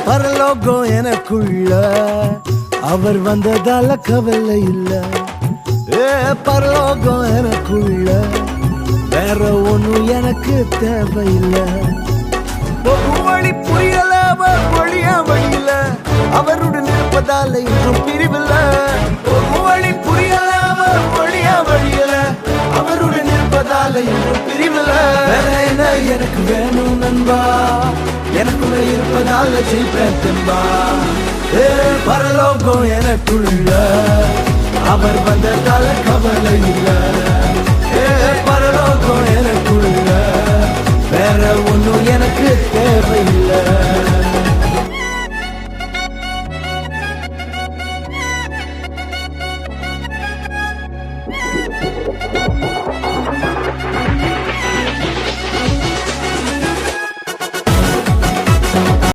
பரலோகம் எனக்குள்ள அவர் வந்ததால கவலை இல்ல. பரலோகம் எனக்குள்ள வேற ஒண்ணும் எனக்கு தேவையில்லை. வழி புரியல வழியா வழியில அவருடன் இருப்பதால இன்றும் பிரிவில்ல. வழி புரியல வழியா வழியில அவருடன் இருப்பதால இன்றும் பிரிவில்ல. வேற என்ன எனக்கு வேணும் நண்பா, எனக்குள்ள இருப்பதால ஜெயிப்பேன் தெம்பா. பரலோகம் எனக்குள்ள அவர் வந்ததால கவலை இல்ல. பரலோகம் எனக்குள்ள வேற